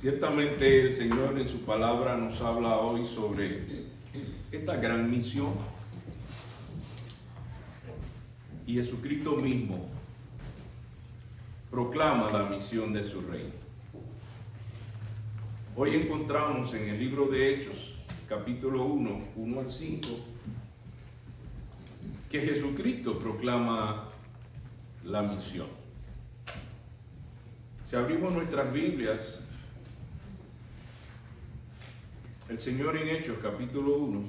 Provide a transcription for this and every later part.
Ciertamente el Señor en su palabra nos habla hoy sobre esta gran misión, y Jesucristo mismo proclama la misión de su reino. Hoy encontramos en el libro de Hechos, capítulo 1 al 5, que Jesucristo proclama la misión. Si abrimos nuestras Biblias, el Señor en Hechos, capítulo 1,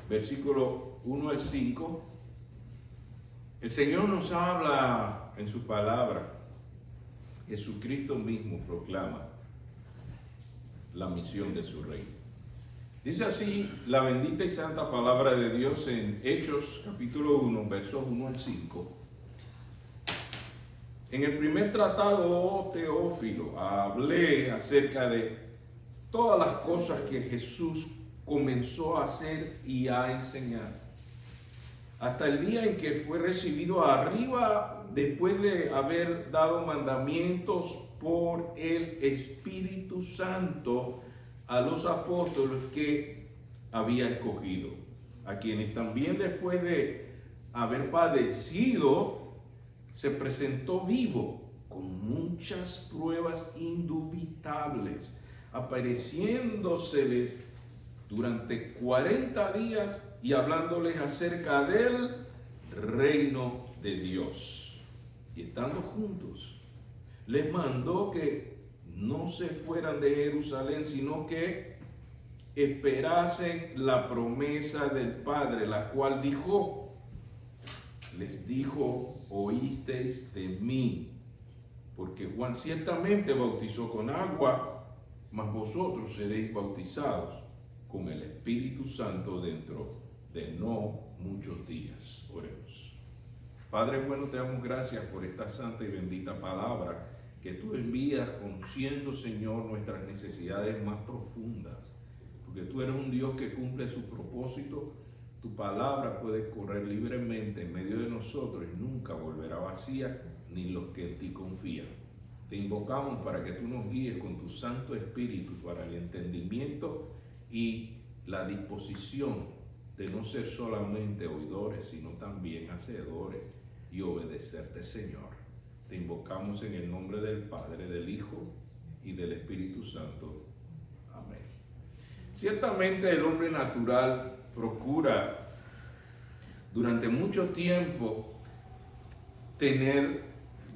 versículo 1 al 5, el Señor nos habla en su palabra. Jesucristo mismo proclama la misión de su reino. Dice así la bendita y santa palabra de Dios en Hechos, capítulo 1, versos 1 al 5. En el primer tratado, oh Teófilo, hablé acerca de todas las cosas que Jesús comenzó a hacer y a enseñar, hasta el día en que fue recibido arriba, después de haber dado mandamientos por el Espíritu Santo a los apóstoles que había escogido, a quienes también después de haber padecido, se presentó vivo con muchas pruebas indubitables, apareciéndoseles durante 40 días y hablándoles acerca del reino de Dios. Y estando juntos, les mandó que no se fueran de Jerusalén, sino que esperasen la promesa del Padre, la cual les dijo, oísteis de mí, porque Juan ciertamente bautizó con agua, mas vosotros seréis bautizados con el Espíritu Santo dentro de no muchos días. Oremos. Padre bueno, te damos gracias por esta santa y bendita palabra que tú envías conociendo, Señor, nuestras necesidades más profundas, porque tú eres un Dios que cumple su propósito. Tu palabra puede correr libremente en medio de nosotros y nunca volverá vacía, ni los que en ti confían. Te invocamos para que tú nos guíes con tu Santo Espíritu para el entendimiento y la disposición de no ser solamente oidores, sino también hacedores y obedecerte, Señor. Te invocamos en el nombre del Padre, del Hijo y del Espíritu Santo. Amén. Ciertamente el hombre natural procura durante mucho tiempo tener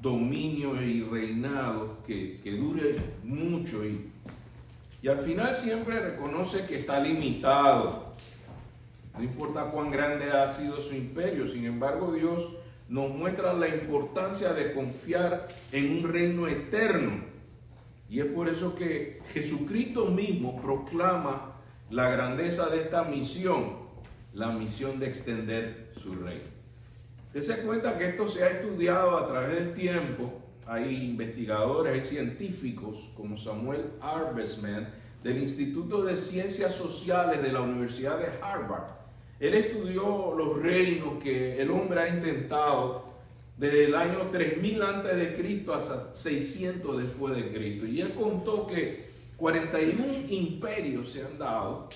dominio y reinado que dure mucho y al final siempre reconoce que está limitado. No importa cuán grande ha sido su imperio, sin embargo Dios nos muestra la importancia de confiar en un reino eterno, y es por eso que Jesucristo mismo proclama la grandeza de esta misión, la misión de extender su reino. Dese cuenta que esto se ha estudiado a través del tiempo. Hay investigadores, hay científicos como Samuel Arbesman del Instituto de Ciencias Sociales de la Universidad de Harvard. Él estudió los reinos que el hombre ha intentado desde el año 3000 antes de Cristo hasta 600 después de Cristo. Y él contó que 41 imperios se han dado,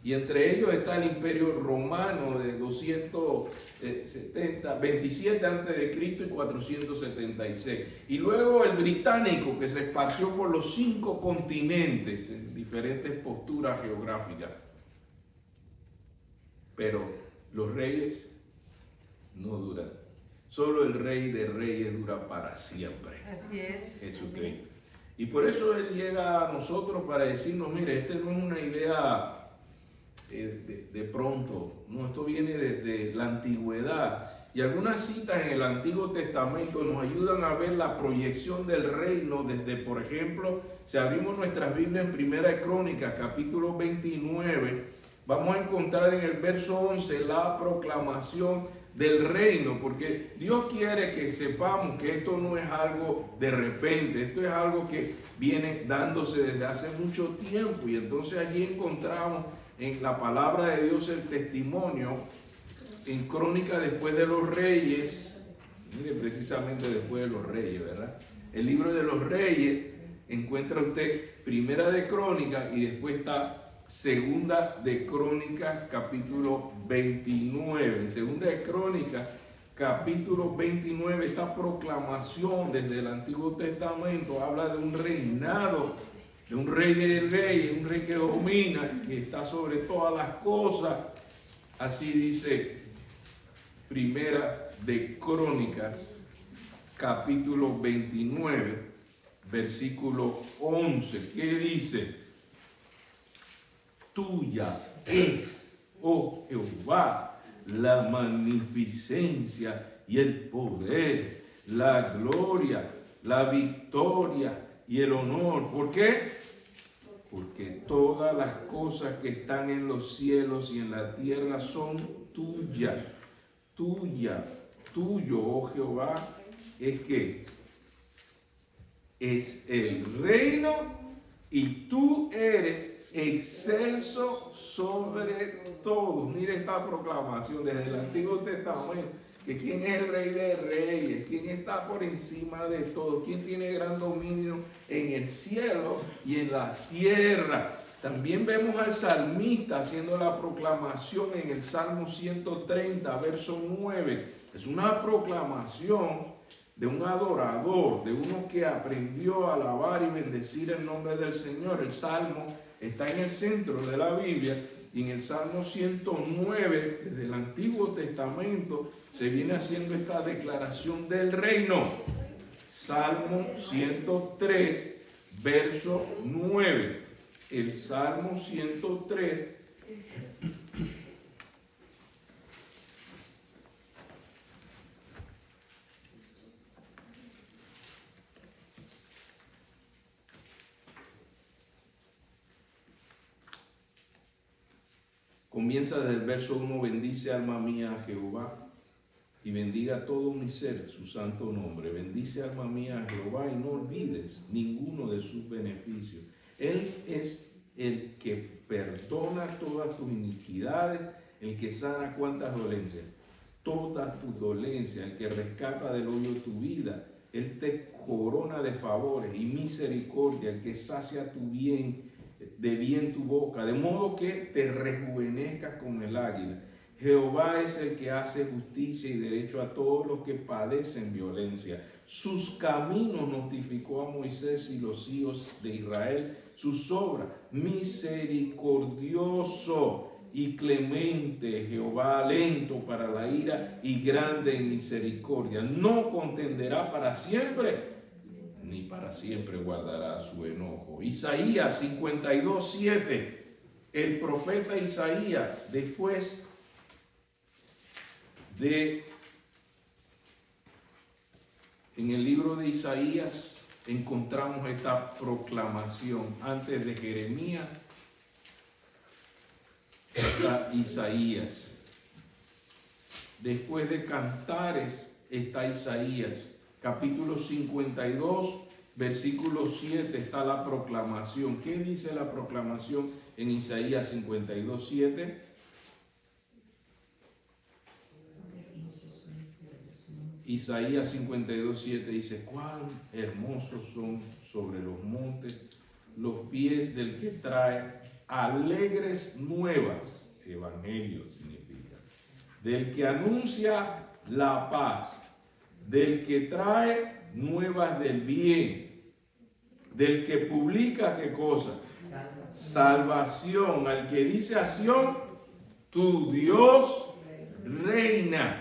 y entre ellos está el imperio romano de 227 antes de Cristo y 476. Y luego el británico, que se esparció por los 5 continentes en diferentes posturas geográficas. Pero los reyes no duran. Solo el Rey de Reyes dura para siempre. Así es. Jesucristo. Y por eso Él llega a nosotros para decirnos, mire, esta no es una idea de pronto, no, esto viene desde la antigüedad. Y algunas citas en el Antiguo Testamento nos ayudan a ver la proyección del reino desde, por ejemplo, si abrimos nuestras Biblias en Primera de Crónicas, capítulo 29, vamos a encontrar en el verso 11 la proclamación del reino, porque Dios quiere que sepamos que esto no es algo de repente, esto es algo que viene dándose desde hace mucho tiempo. Y entonces allí encontramos en la palabra de Dios el testimonio en Crónica después de los reyes, mire, precisamente después de los reyes, ¿verdad? el libro de los Reyes, encuentra usted Primera de Crónicas y después está Segunda de Crónicas, capítulo 29. En Segunda de Crónicas, capítulo 29, esta proclamación desde el Antiguo Testamento habla de un reinado, de un rey de reyes, un rey que domina, que está sobre todas las cosas. Así dice Primera de Crónicas, capítulo 29, versículo 11. ¿Qué dice? Tuya es, oh Jehová, la magnificencia y el poder, la gloria, la victoria y el honor. ¿Por qué? Porque todas las cosas que están en los cielos y en la tierra son tuyas. Tuya, tuyo, oh Jehová, es que es el reino y tú eres excelso sobre todos. Mire esta proclamación desde el Antiguo Testamento, que quién es el Rey de Reyes, quién está por encima de todo, quién tiene gran dominio en el cielo y en la tierra. También vemos al salmista haciendo la proclamación en el Salmo 130, verso 9. Es una proclamación de un adorador, de uno que aprendió a alabar y bendecir el nombre del Señor. El Salmo está en el centro de la Biblia y en el Salmo 109, desde el Antiguo Testamento, se viene haciendo esta declaración del reino. Salmo 103, verso 9. El Salmo 103. Comienza desde el verso 1, bendice alma mía a Jehová y bendiga todo mi ser su santo nombre. Bendice alma mía a Jehová y no olvides ninguno de sus beneficios. Él es el que perdona todas tus iniquidades, el que sana cuantas dolencias, todas tus dolencias, el que rescata del hoyo tu vida. Él te corona de favores y misericordia, el que sacia tu bien, de bien tu boca, de modo que te rejuvenezcas como el águila. Jehová es el que hace justicia y derecho a todos los que padecen violencia. Sus caminos notificó a Moisés y los hijos de Israel, sus obras. Misericordioso y clemente Jehová, lento para la ira y grande en misericordia. No contenderá para siempre, ni para siempre guardará su enojo. Isaías 52:7. El profeta Isaías, después de, en el libro de Isaías encontramos esta proclamación. Antes de Jeremías está Isaías. Después de Cantares está Isaías. Capítulo 52, versículo 7 está la proclamación. ¿Qué dice la proclamación en Isaías 52:7? Isaías 52:7 dice: cuán hermosos son sobre los montes los pies del que trae alegres nuevas, evangelio significa, del que anuncia la paz, del que trae nuevas del bien, del que publica ¿qué cosa? Salvación, al que dice a Sión, tu Dios reina.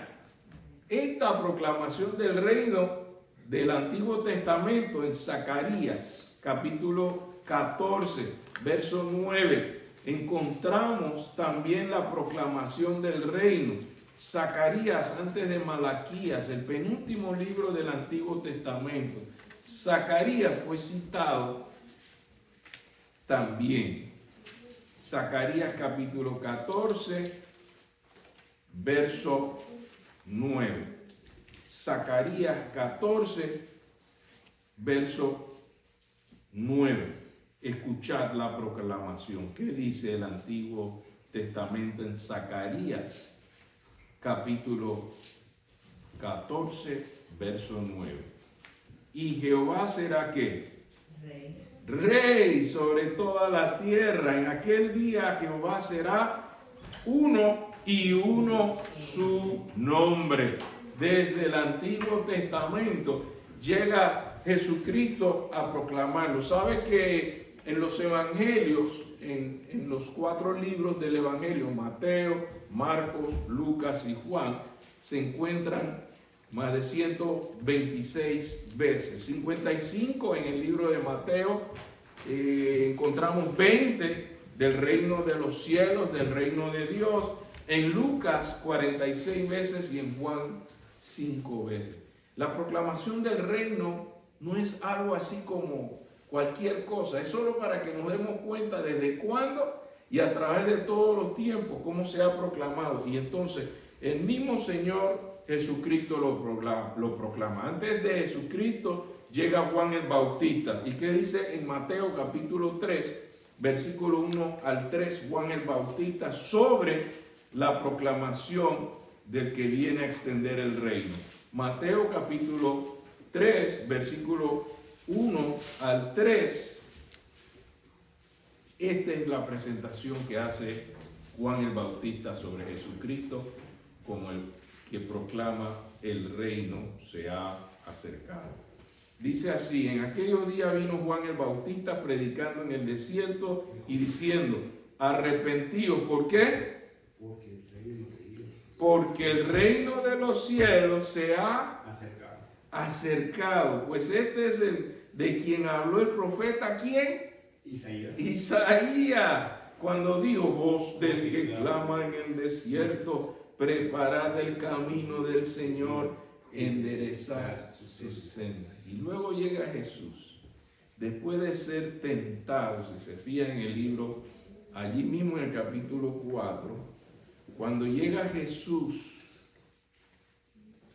Esta proclamación del reino del Antiguo Testamento en Zacarías, capítulo 14, verso 9, encontramos también la proclamación del reino. Zacarías, antes de Malaquías, el penúltimo libro del Antiguo Testamento, Zacarías fue citado también. Zacarías capítulo 14, verso 9. Zacarías 14, verso 9. Escuchad la proclamación. ¿Qué dice el Antiguo Testamento en Zacarías capítulo 14, verso 9? y Jehová será ¿qué? Rey. Rey sobre toda la tierra. En aquel día Jehová será uno y uno su nombre. Desde el Antiguo Testamento llega Jesucristo a proclamarlo. ¿Sabe que en los evangelios, en los 4 libros del evangelio, Mateo, Marcos, Lucas y Juan, se encuentran más de 126 veces? 55 en el libro de Mateo, encontramos 20 del reino de los cielos, del reino de Dios. En Lucas 46 veces y en Juan 5 veces. La proclamación del reino no es algo así como cualquier cosa, es solo para que nos demos cuenta desde cuándo y a través de todos los tiempos cómo se ha proclamado. Y entonces el mismo Señor Jesucristo lo proclama. Antes de Jesucristo llega Juan el Bautista. ¿Y qué dice en Mateo capítulo 3, versículo 1 al 3? Juan el Bautista sobre la proclamación del que viene a extender el reino. Mateo capítulo 3, versículo 1 al 3. Esta es la presentación que hace Juan el Bautista sobre Jesucristo como el que proclama el reino se ha acercado. Dice así: en aquellos días vino Juan el Bautista predicando en el desierto y diciendo: arrepentíos. ¿Por qué? Porque el reino de los cielos se ha acercado. Pues este es el de quien habló el profeta. ¿Quién? Isaías, cuando dijo: voz del que clama en el desierto, preparad el camino del Señor, enderezad sus sendas. Y luego llega Jesús, después de ser tentado, si se fija en el libro, allí mismo en el capítulo 4, cuando llega Jesús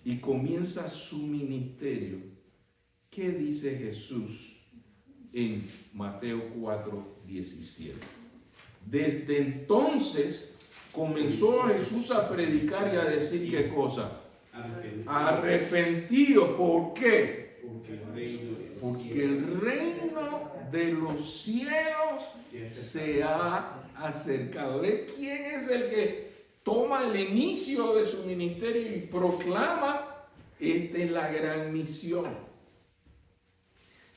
y comienza su ministerio, ¿qué dice Jesús en Mateo 4:17? Desde entonces comenzó Jesús a predicar y a decir ¿qué cosa? Arrepentidos. ¿Por qué? Porque el reino de los cielos se ha acercado. ¿De quién es el que toma el inicio de su ministerio y proclama? Esta es la gran misión.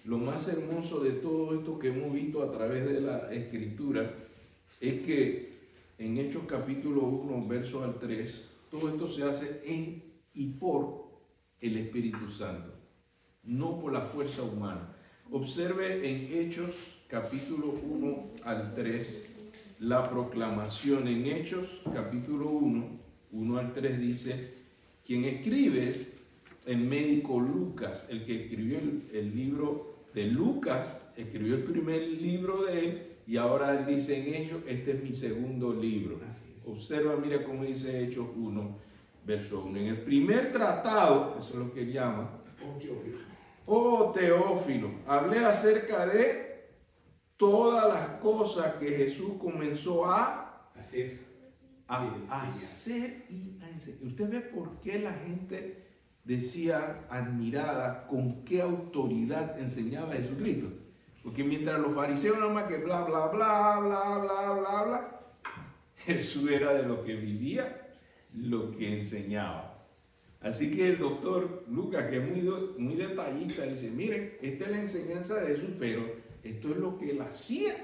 Lo más hermoso de todo esto que hemos visto a través de la Escritura es que en Hechos capítulo 1, verso al 3, todo esto se hace en y por el Espíritu Santo, no por la fuerza humana. Observe en Hechos capítulo 1 al 3 la proclamación. En Hechos capítulo 1 al 3 dice: quien escribe es el médico Lucas, el que escribió el libro de Lucas, escribió el primer libro de él, y ahora él dice en Hechos: este es mi segundo libro. Observa, mira cómo dice Hechos 1, verso 1. En el primer tratado, eso es lo que él llama, oh Teófilo, hablé acerca de todas las cosas que Jesús comenzó a hacer y a enseñar. Usted ve por qué la gente decía admirada con qué autoridad enseñaba Jesucristo. Porque mientras los fariseos nada más que bla, bla, bla, bla, bla, bla, bla, Jesús era de lo que vivía, lo que enseñaba. Así que el doctor Lucas, que es muy detallista, dice: miren, esta es la enseñanza de Jesús, pero esto es lo que él hacía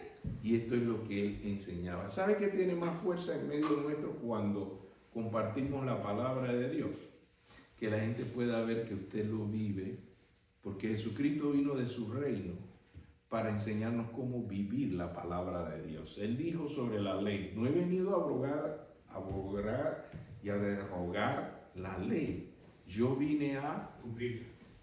y esto es lo que él enseñaba. ¿Sabe qué tiene más fuerza en medio nuestro cuando compartimos la palabra de Dios? Que la gente pueda ver que usted lo vive, porque Jesucristo vino de su reino para enseñarnos cómo vivir la palabra de Dios. Él dijo sobre la ley: no he venido a abrogar y a derogar la ley. Yo vine a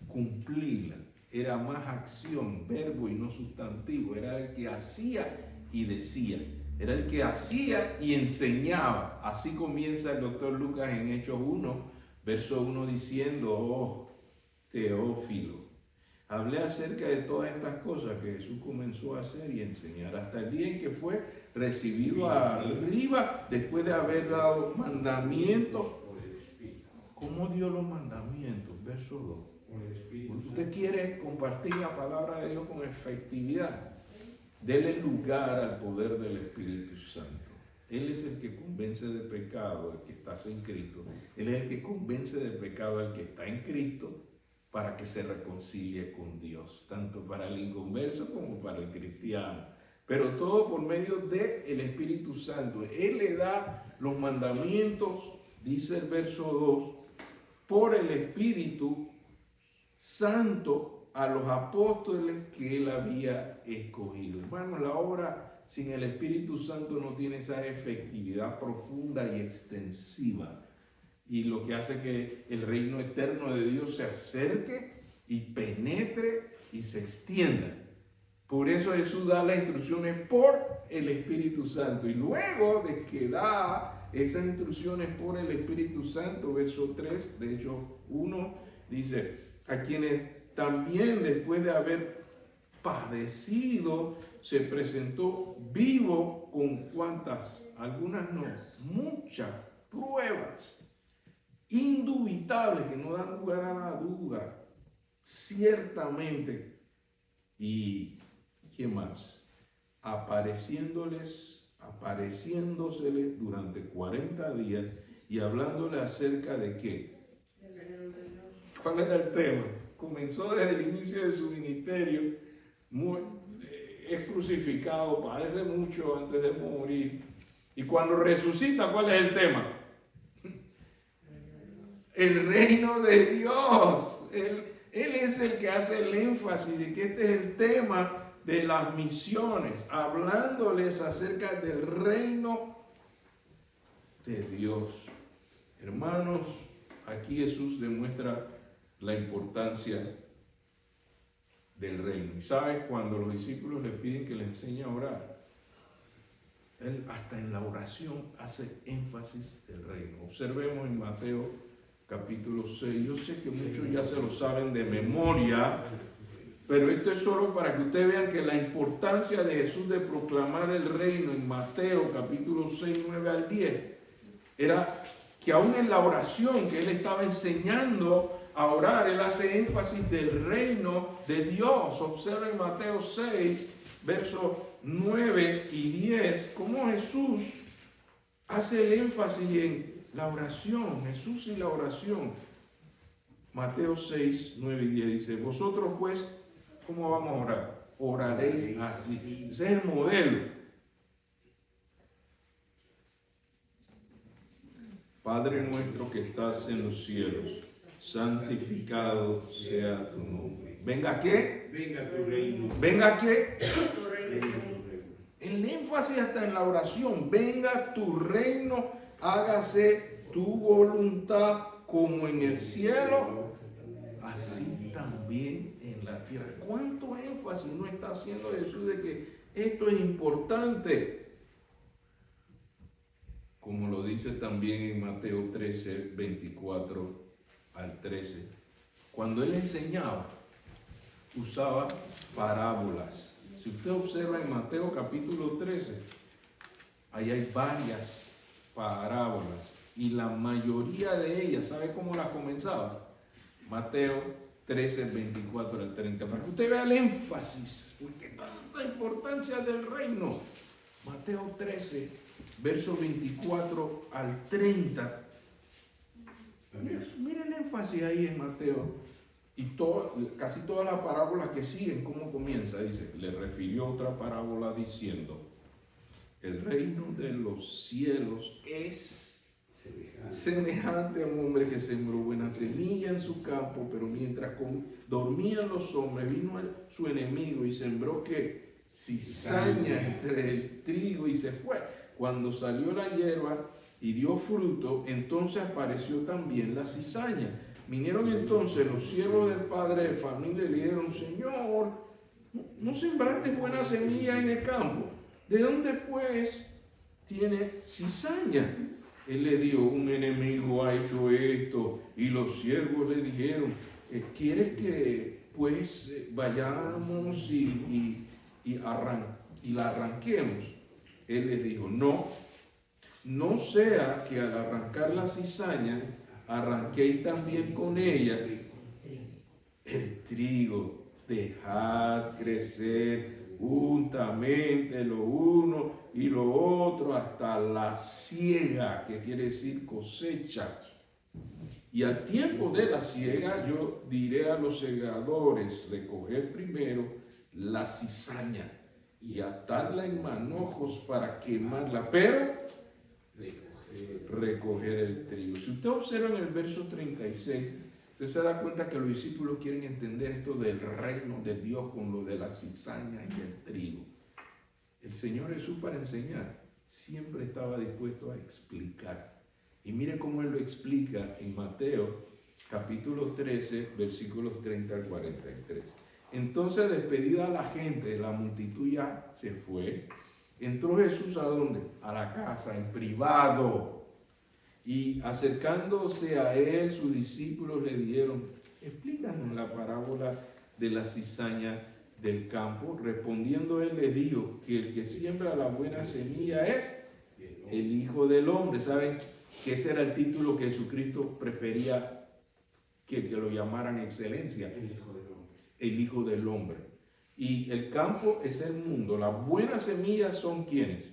cumplirla. Era más acción, verbo y no sustantivo. Era el que hacía y decía. Era el que hacía y enseñaba. Así comienza el doctor Lucas en Hechos 1, verso 1, diciendo: oh Teófilo, hablé acerca de todas estas cosas que Jesús comenzó a hacer y enseñar hasta el día en que fue recibido arriba, después de haber dado mandamientos. ¿Cómo dio los mandamientos? Verso 2. Usted quiere compartir la palabra de Dios con efectividad. Dele lugar al poder del Espíritu Santo. Él es el que convence de pecado al que está en Cristo. Él es el que convence de pecado al que está en Cristo para que se reconcilie con Dios, tanto para el inconverso como para el cristiano. Pero todo por medio del Espíritu Santo. Él le da los mandamientos, dice el verso 2, por el Espíritu Santo a los apóstoles que él había escogido. Hermanos, la obra sin el Espíritu Santo no tiene esa efectividad profunda y extensiva. Y lo que hace que el reino eterno de Dios se acerque y penetre y se extienda. Por eso Jesús da las instrucciones por el Espíritu Santo. Y luego de que da esas instrucciones por el Espíritu Santo, verso 3, de Hechos 1, dice: a quienes también después de haber padecido, se presentó vivo con ¿cuántas? Algunas no, muchas pruebas indubitables que no dan lugar a la duda, ciertamente. ¿Y qué más? Apareciéndoseles durante 40 días y hablándole acerca de qué. ¿Cuál era el tema? Comenzó desde el inicio de su ministerio, es crucificado, padece mucho antes de morir. Y cuando resucita, ¿cuál es el tema? El reino de Dios. Él es el que hace el énfasis de que este es el tema de las misiones, hablándoles acerca del reino de Dios. Hermanos, aquí Jesús demuestra la importancia del reino. Y sabes, cuando los discípulos le piden que le enseñe a orar, él hasta en la oración hace énfasis del reino. Observemos en Mateo capítulo 6. Yo sé que muchos ya se lo saben de memoria, pero esto es solo para que ustedes vean que la importancia de Jesús de proclamar el reino en Mateo capítulo 6, 9 al 10, era que aún en la oración que él estaba enseñando a orar, él hace énfasis del reino de Dios. Observen en Mateo 6, versos 9 y 10, cómo Jesús hace el énfasis en la oración, Jesús y la oración. Mateo 6, 9 y 10 dice: vosotros pues, ¿cómo vamos a orar? Oraréis así. Ese es el modelo. Padre nuestro que estás en los cielos, santificado sea tu nombre. ¿Venga qué? Venga tu reino. ¿Venga qué? Tu reino. El énfasis hasta en la oración. Venga tu reino, hágase tu voluntad como en el cielo, así también en la tierra. ¿Cuánto énfasis no está haciendo Jesús de que esto es importante? Como lo dice también en Mateo 13, 24 al 13. Cuando él enseñaba, usaba parábolas. Si usted observa en Mateo capítulo 13, ahí hay varias parábolas. Y la mayoría de ellas, ¿sabe cómo las comenzaba? Mateo 13, 24 al 30. Para que usted vea el énfasis. ¿Por qué tanta importancia del reino? Mateo 13, versos 24 al 30. Mira el énfasis ahí en Mateo. Y casi todas las parábolas que siguen, ¿cómo comienza? Dice: le refirió otra parábola diciendo: el reino de los cielos es semejante a un hombre que sembró buena semilla en su campo, pero mientras dormían los hombres, vino su enemigo y sembró que cizaña entre el trigo y se fue. Cuando salió la hierba y dio fruto, entonces apareció también la cizaña. Vinieron entonces los siervos del padre de familia y le dijeron: Señor, ¿no sembraste buena semilla en el campo? ¿De dónde pues tiene cizaña? Él le dijo: un enemigo ha hecho esto. Y los siervos le dijeron: ¿quieres que pues vayamos y la arranquemos? Él les dijo: no sea que al arrancar la cizaña arranquéis también con ella el trigo. Dejad crecer juntamente lo uno y lo otro hasta la siega, que quiere decir cosecha. Y al tiempo de la siega, yo diré a los segadores: recoger primero la cizaña y atarla en manojos para quemarla, pero recoger el trigo. Si usted observa en el verso 36, usted se da cuenta que los discípulos quieren entender esto del reino de Dios con lo de la cizaña y el trigo. El Señor Jesús, para enseñar, siempre estaba dispuesto a explicar. Y mire cómo Él lo explica en Mateo capítulo 13, versículos 30 al 43. Entonces, despedida la gente, la multitud ya se fue. Entró Jesús, ¿a dónde? A la casa, en privado. Y acercándose a Él, sus discípulos le dijeron: explícanos la parábola de la cizaña del campo. Respondiendo Él les dijo que el que siembra la buena semilla es el Hijo del Hombre. ¿Saben que ese era el título que Jesucristo prefería que lo llamaran excelencia? El Hijo del Hombre. El Hijo del Hombre. Y el campo es el mundo. Las buenas semillas son ¿quiénes?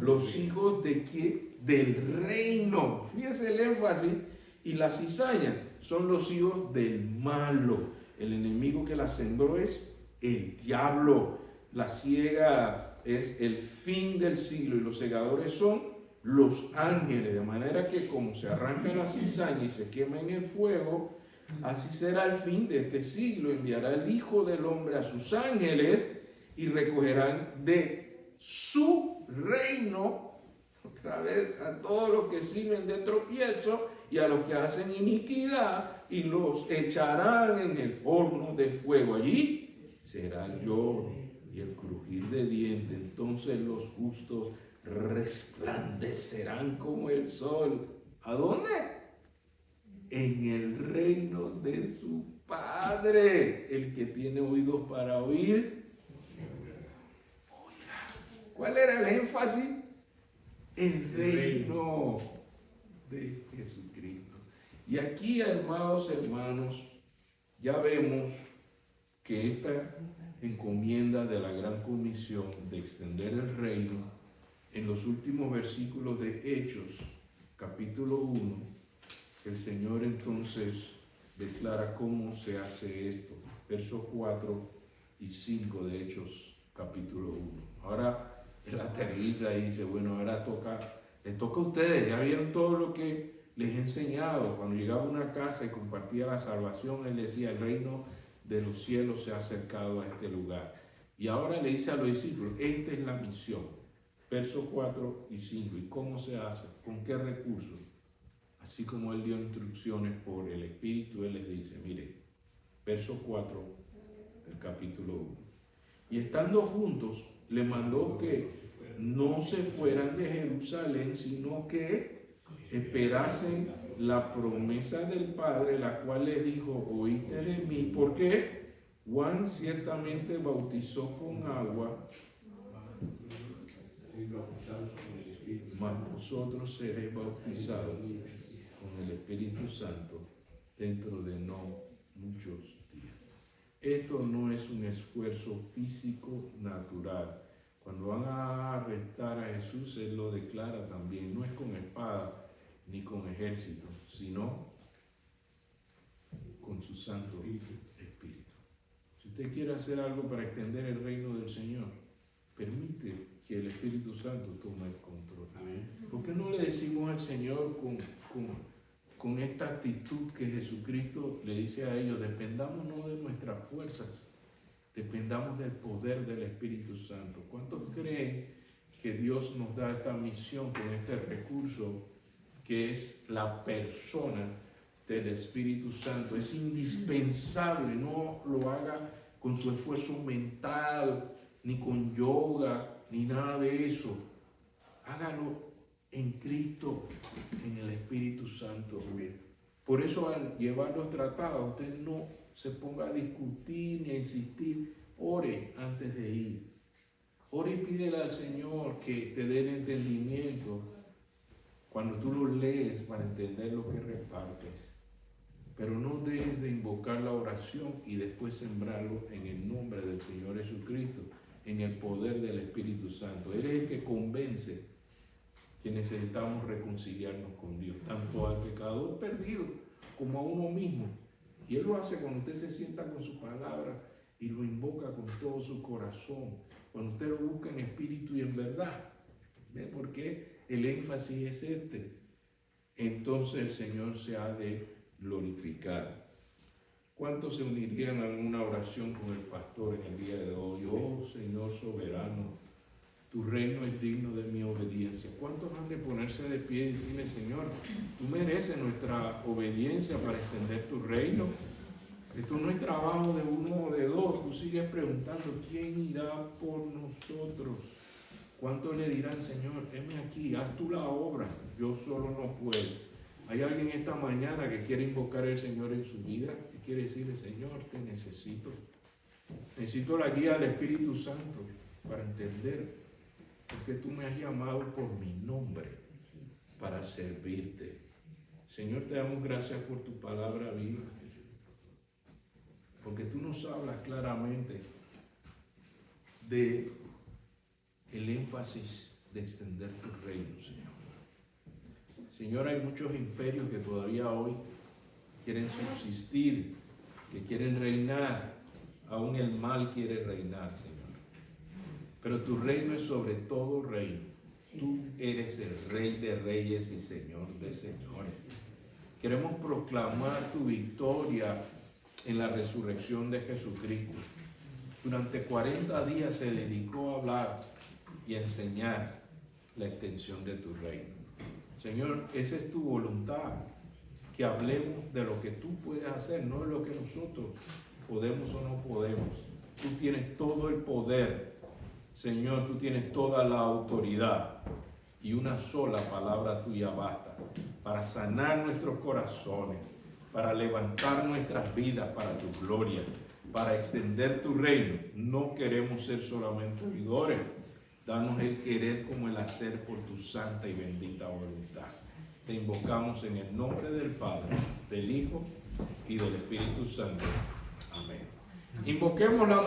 Los hijos de ¿qué? Del reino. Fíjense el énfasis. Y la cizaña son los hijos del malo. El enemigo que la sembró es el diablo. La siega es el fin del siglo y los segadores son los ángeles. De manera que como se arranca la cizaña y se quema en el fuego, así será el fin de este siglo. Enviará el Hijo del Hombre a sus ángeles y recogerán de su reino, otra vez, a todos los que sirven de tropiezo y a los que hacen iniquidad, y los echarán en el horno de fuego. Allí será el lloro y el crujir de dientes. Entonces los justos resplandecerán como el sol. ¿A dónde? En el reino de su Padre. El que tiene oídos para oír, oiga. ¿Cuál era el énfasis? El reino de Jesucristo. Y aquí, amados hermanos, ya vemos que esta encomienda de la gran comisión de extender el reino, en los últimos versículos de Hechos, capítulo 1, el Señor entonces declara cómo se hace esto. Versos 4 y 5 de Hechos, capítulo 1. Ahora él aterriza y dice: bueno, ahora les toca a ustedes. Ya vieron todo lo que les he enseñado. Cuando llegaba a una casa y compartía la salvación, él decía: el reino de los cielos se ha acercado a este lugar. Y ahora le dice a los discípulos: esta es la misión. Versos 4 y 5. ¿Y cómo se hace? ¿Con qué recursos? Así como él dio instrucciones por el Espíritu, él les dice: mire, verso 4 del capítulo 1. Y estando juntos, le mandó que no se fueran de Jerusalén, sino que esperasen la promesa del Padre, la cual les dijo: oíste de mí. ¿Por qué? Juan ciertamente bautizó con agua, mas vosotros seréis bautizados con el Espíritu Santo dentro de no muchos días. Esto no es un esfuerzo físico natural. Cuando van a arrestar a Jesús, Él lo declara también. No es con espada ni con ejército, sino con su Santo Espíritu. Si usted quiere hacer algo para extender el reino del Señor, permite que el Espíritu Santo tome el control. Amén. ¿Por qué no le decimos al Señor con esta actitud que Jesucristo le dice a ellos: dependamos no de nuestras fuerzas, dependamos del poder del Espíritu Santo? ¿Cuántos creen que Dios nos da esta misión con este recurso que es la persona del Espíritu Santo? Es indispensable. No lo haga con su esfuerzo mental, ni con yoga, ni nada de eso. Hágalo en Cristo, en el Espíritu Santo. Por eso, al llevar los tratados, usted no se ponga a discutir ni a insistir. Ore antes de ir. Ore y pídele al Señor que te dé el entendimiento cuando tú los lees, para entender lo que repartes. pero no dejes de invocar la oración y después sembrarlo en el nombre del Señor Jesucristo, en el poder del Espíritu Santo. Él es el que convence que necesitamos reconciliarnos con Dios, tanto al pecador perdido como a uno mismo. Y Él lo hace cuando usted se sienta con su palabra y lo invoca con todo su corazón, cuando usted lo busca en espíritu y en verdad. ¿Ve por qué el énfasis es este? Entonces el Señor se ha de glorificar. ¿Cuántos se unirían a una oración con el pastor en el día de hoy? Oh Señor soberano, tu reino es digno de mi obediencia. ¿Cuántos han de ponerse de pie y decirle, Señor, tú mereces nuestra obediencia para extender tu reino? Esto no es trabajo de uno o de dos. Tú sigues preguntando, ¿quién irá por nosotros? ¿Cuántos le dirán, Señor, heme aquí, haz tú la obra, yo solo no puedo? Hay alguien esta mañana que quiere invocar al Señor en su vida, que quiere decirle, Señor, te necesito. Necesito la guía del Espíritu Santo para entender por qué tú me has llamado por mi nombre para servirte. Señor, te damos gracias por tu palabra viva, porque tú nos hablas claramente de el énfasis de extender tu reino, Señor. Señor, hay muchos imperios que todavía hoy quieren subsistir, que quieren reinar, aún el mal quiere reinar, Señor. Pero tu reino es sobre todo reino. Tú eres el Rey de reyes y Señor de señores. Queremos proclamar tu victoria en la resurrección de Jesucristo. Durante 40 días se dedicó a hablar y a enseñar la extensión de tu reino. Señor, esa es tu voluntad, que hablemos de lo que tú puedes hacer, no de lo que nosotros podemos o no podemos. Tú tienes todo el poder, Señor, tú tienes toda la autoridad, y una sola palabra tuya basta para sanar nuestros corazones, para levantar nuestras vidas para tu gloria, para extender tu reino. No queremos ser solamente oidores. Danos el querer como el hacer por tu santa y bendita voluntad. Te invocamos en el nombre del Padre, del Hijo y del Espíritu Santo. Amén. Invoquemos la